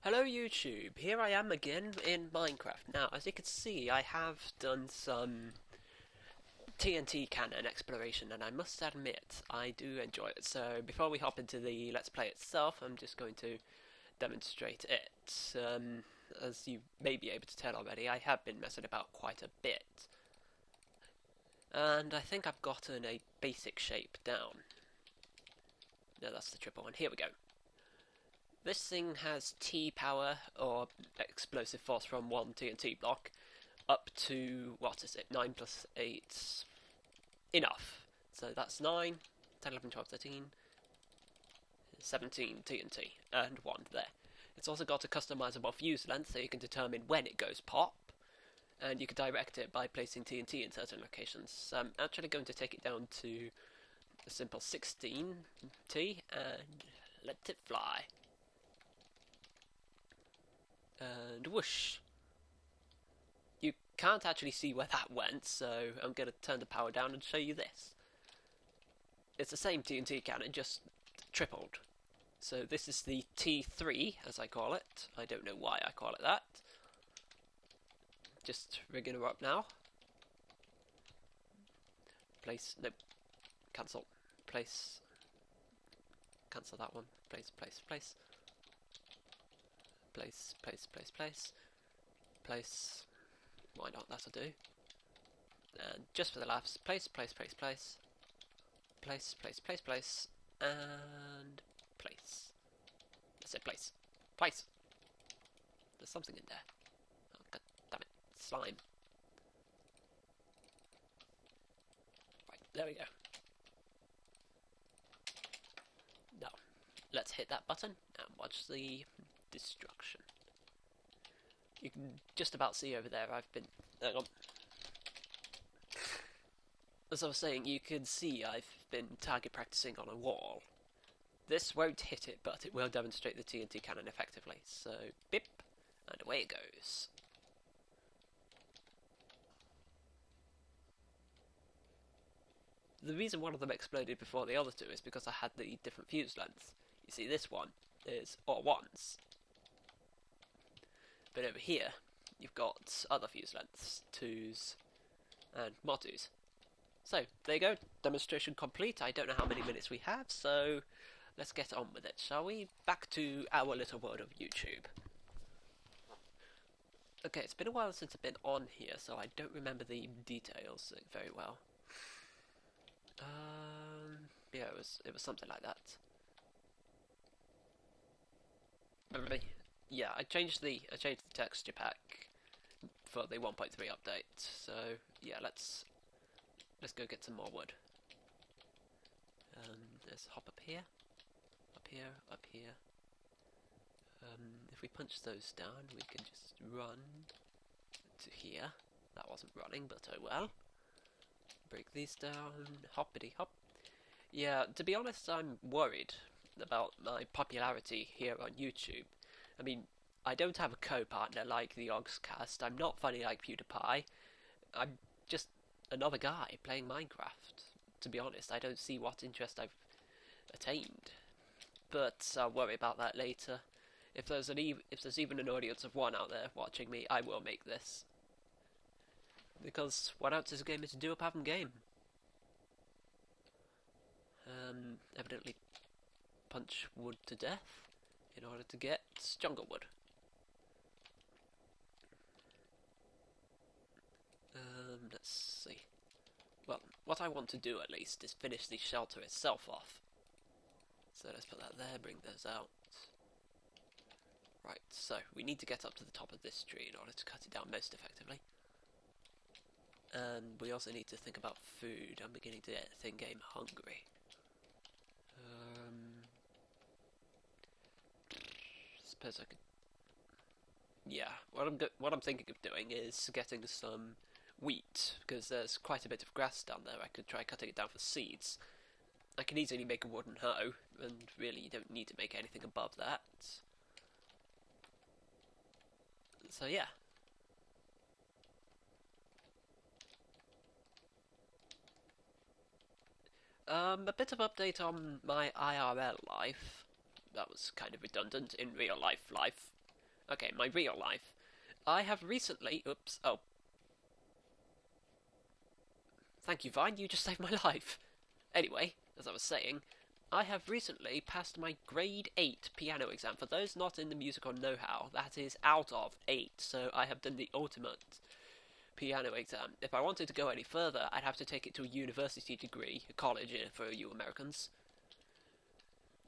Hello YouTube, here I am again in Minecraft. Now, as you can see, I have done some TNT cannon exploration, and I must admit, I do enjoy it. So, before we hop into the Let's Play itself, I'm just going to demonstrate it. As you may be able to tell already, I have been messing about quite a bit. And I think I've gotten a basic shape down. No, that's the triple one. Here we go. This thing has T power, or explosive force from one TNT block, up to, what is it, 9 plus 8, enough. So that's 9, 10, 11, 12, 13, 17 TNT, and 1 there. It's also got a customizable fuse length, so you can determine when it goes pop, and you can direct it by placing TNT in certain locations. So I'm actually going to take it down to a simple 16 T, and let it fly. And whoosh! You can't actually see where that went, so I'm going to turn the power down and show you this. It's the same TNT cannon, just tripled. So this is the T3, as I call it. I don't know why I call it that. Just rigging her up now. Place, nope, cancel. Place, cancel that one. Place, place, place. Place, place, place, place. Place, why not, that'll do. And just for the laughs, place, place, place, place. Place, place, place, place. And place. That's it, place. Place! There's something in there. Oh, god damn it. Slime. Right, there we go. Now, let's hit that button and watch the destruction. You can just about see over there, I've been... Hang on. As I was saying, you can see I've been target practicing on a wall. This won't hit it, but it will demonstrate the TNT cannon effectively. So, bip, and away it goes. The reason one of them exploded before the other two is because I had the different fuse lengths. You see, this one is all ones. But over here, you've got other fuse lengths, twos, and more twos. So, there you go, demonstration complete. I don't know how many minutes we have, so let's get on with it, shall we? Back to our little world of YouTube. Okay, it's been a while since I've been on here, so I don't remember the details very well. Yeah, it was something like that. Yeah, I changed the texture pack for the 1.3 update. So yeah, let's go get some more wood. Let's hop up here, up here, up here. If we punch those down, we can just run to here. That wasn't running, but oh well. Break these down, hoppity hop. Yeah, to be honest, I'm worried about my popularity here on YouTube. I mean, I don't have a co-partner like the Ogscast, I'm not funny like PewDiePie, I'm just another guy playing Minecraft. To be honest, I don't see what interest I've attained. But I'll worry about that later. If there's even an audience of one out there watching me, I will make this. Because what else is a gamer to do apart from game? Evidently punch wood to death in order to get stronger wood. Let's see. Well, what I want to do at least is finish the shelter itself off. So let's put that there, bring those out. Right, so we need to get up to the top of this tree in order to cut it down most effectively. And we also need to think about food. I'm beginning to get in-game hungry. Suppose I could... Yeah, what I'm thinking of doing is getting some wheat, because there's quite a bit of grass down there. I could try cutting it down for seeds. I can easily make a wooden hoe, and really you don't need to make anything above that. So yeah. A bit of update on my IRL life. That was kind of redundant in real life. Okay, my real life. I have recently... Oops. Oh. Thank you, Vine. You just saved my life. Anyway, as I was saying, I have recently passed my grade 8 piano exam. For those not in the music or know-how, that is out of 8, so I have done the ultimate piano exam. If I wanted to go any further, I'd have to take it to a university degree, a college for you Americans.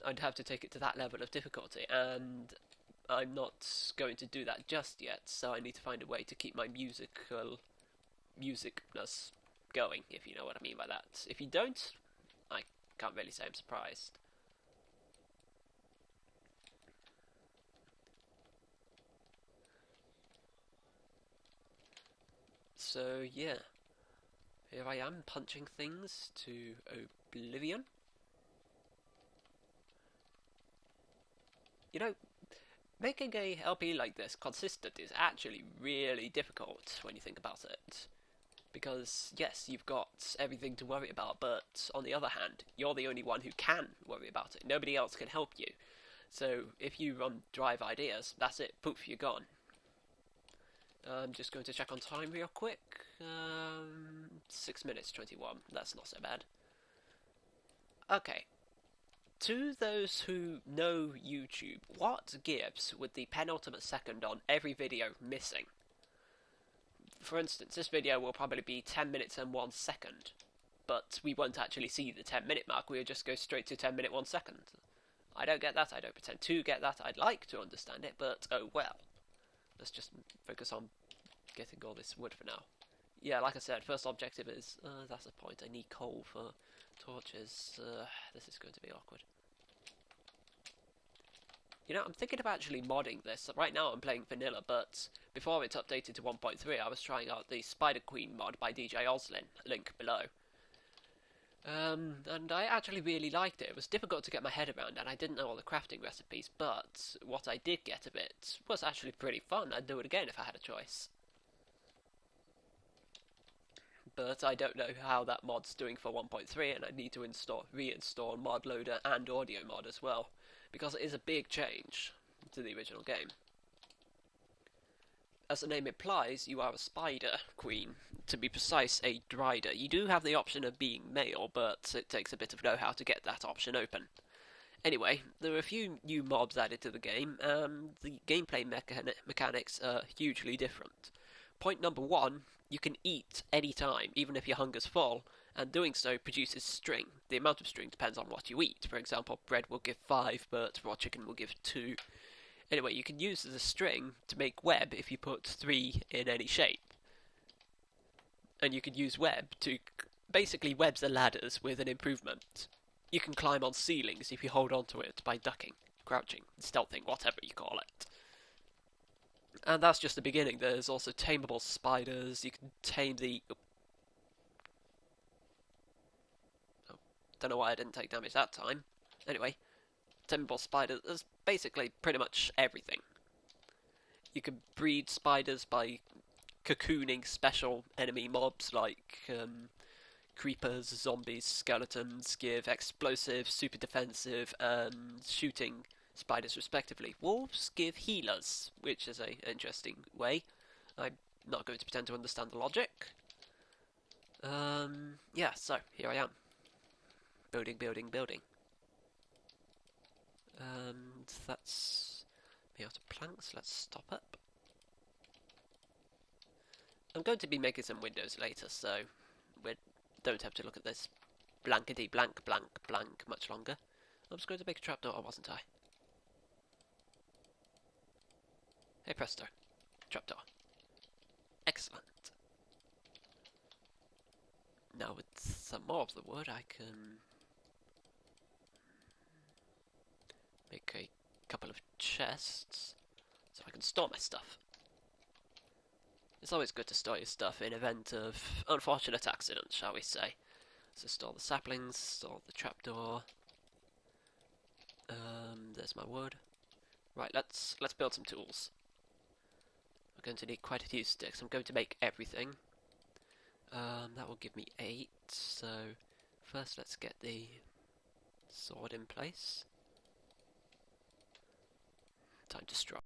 I'd have to take it to that level of difficulty, and I'm not going to do that just yet, so I need to find a way to keep my musicness going, if you know what I mean by that. If you don't, I can't really say I'm surprised. So, yeah. Here I am, punching things to oblivion. You know, making a LP like this consistent is actually really difficult when you think about it. Because, yes, you've got everything to worry about, but on the other hand, you're the only one who can worry about it. Nobody else can help you. So, if you run Drive Ideas, that's it. Poof, you're gone. I'm just going to check on time real quick. 6 minutes 21. That's not so bad. Okay. To those who know YouTube, what gives with the penultimate second on every video missing? For instance, this video will probably be 10 minutes and 1 second, but we won't actually see the 10-minute mark, we'll just go straight to 10 minute 1 second. I don't get that, I don't pretend to get that, I'd like to understand it, but oh well. Let's just focus on getting all this wood for now. Yeah, like I said, first objective is, that's the point, I need coal for torches. This is going to be awkward. You know, I'm thinking of actually modding this. Right now I'm playing vanilla, but before it's updated to 1.3, I was trying out the Spider Queen mod by DJ Oslin, link below. And I actually really liked it. It was difficult to get my head around, and I didn't know all the crafting recipes, but what I did get of it was actually pretty fun. I'd do it again if I had a choice. But I don't know how that mod's doing for 1.3, and I need to reinstall mod loader and audio mod as well, because it is a big change to the original game. As the name implies, you are a spider queen. To be precise, a drider. You do have the option of being male, but it takes a bit of know-how to get that option open. Anyway, there are a few new mobs added to the game, and the gameplay mechanics are hugely different. Point number 1, you can eat any time, even if your hunger's full, and doing so produces string. The amount of string depends on what you eat. For example, bread will give 5, but raw chicken will give 2. Anyway, you can use the string to make web if you put 3 in any shape. And you can use web to... Basically, webs are ladders with an improvement. You can climb on ceilings if you hold onto it by ducking, crouching, stealthing, whatever you call it. And that's just the beginning. There's also tameable spiders. You can tame the... Oh, don't know why I didn't take damage that time. Anyway, tameable spiders. There's basically pretty much everything. You can breed spiders by cocooning special enemy mobs like creepers, zombies, skeletons, give explosive, super defensive, and shooting spiders respectively. Wolves give healers, which is an interesting way. I'm not going to pretend to understand the logic. Yeah, so here I am. Building, building, building. And that's me out of planks. Let's stop up. I'm going to be making some windows later, so we don't have to look at this blankety blank blank blank much longer. I'm just going to make a trapdoor, wasn't I? Hey presto. Trapdoor. Excellent. Now with some more of the wood I can make a couple of chests so I can store my stuff. It's always good to store your stuff in event of unfortunate accidents, shall we say. So store the saplings, store the trapdoor. There's my wood. Right, let's build some tools. We're going to need quite a few sticks. I'm going to make everything. That will give me 8. So first let's get the sword in place. Time to strike.